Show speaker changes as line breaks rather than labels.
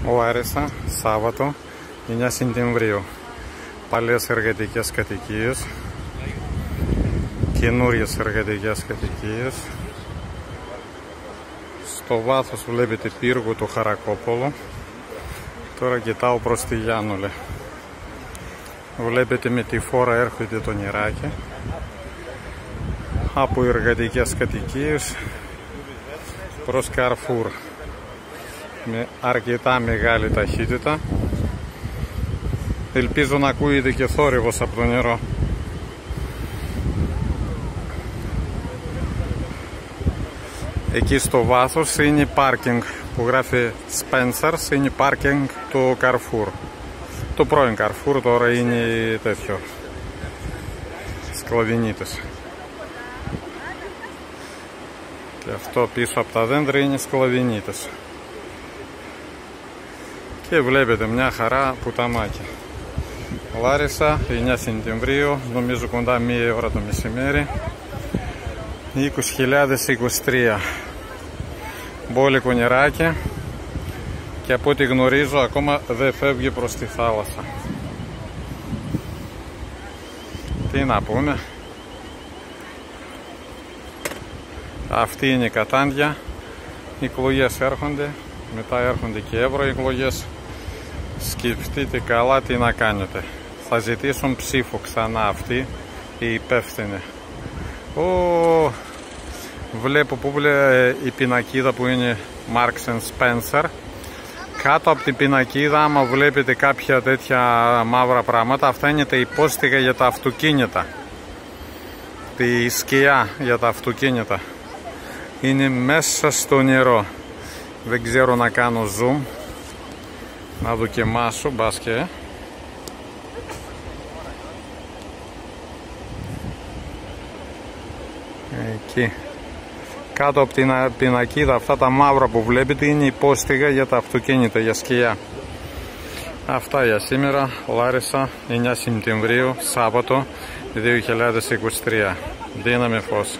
Λάρισα, Σάββατο, 9 Σεπτεμβρίου. Παλιές εργατικές κατοικίες, καινούριες εργατικές κατοικίες. Στο βάθος βλέπετε πύργο του Χαρακόπολου. Τώρα κοιτάω προς τη Γιάννουλη. Βλέπετε με τη φόρα έρχεται το νεράκι. Από εργατικές κατοικίες προς Καρφούρ. Με αρκετά μεγάλη ταχύτητα. Ελπίζω να ακούγεται και θόρυβος από το νερό. Εκεί στο βάθος είναι πάρκινγκ που γράφει Spencer's, είναι πάρκινγκ του Carrefour. Το πρώην Carrefour τώρα είναι τέτοιο, σκλαβινίτες. Και αυτό πίσω από τα δέντρα είναι σκλαβινίτες. Και βλέπετε μια χαρά πουταμάκι. Λάρισα, 9 Σεπτεμβρίου, νομίζω κοντά 1 ώρα το μεσημέρι, 20.023. Μπόλικο νεράκι και από ό,τι γνωρίζω ακόμα δεν φεύγει προς τη θάλασσα. Τι να πούμε. Αυτή είναι η Κατάντια. Οι εκλογές έρχονται, μετά έρχονται και ευρωεκλογές. Σκεφτείτε καλά τι να κάνετε. Θα ζητήσουν ψήφο ξανά αυτοί οι υπεύθυνοι. Βλέπω που η πινακίδα που είναι Marks and Spencer. Κάτω από την πινακίδα, άμα βλέπετε κάποια τέτοια μαύρα πράγματα, αυτά είναι τα υπόστιγα για τα αυτοκίνητα. Τη σκιά για τα αυτοκίνητα. Είναι μέσα στο νερό. Δεν ξέρω να κάνω zoom. Να δοκιμάσω, μπάσκε. Εκεί. Κάτω από την πινακίδα, αυτά τα μαύρα που βλέπετε είναι υπόστιγα για τα αυτοκίνητα, για σκιά. Αυτά για σήμερα. Λάρισα, 9 Σεπτεμβρίου, Σάββατο 2023. Δύναμη φως.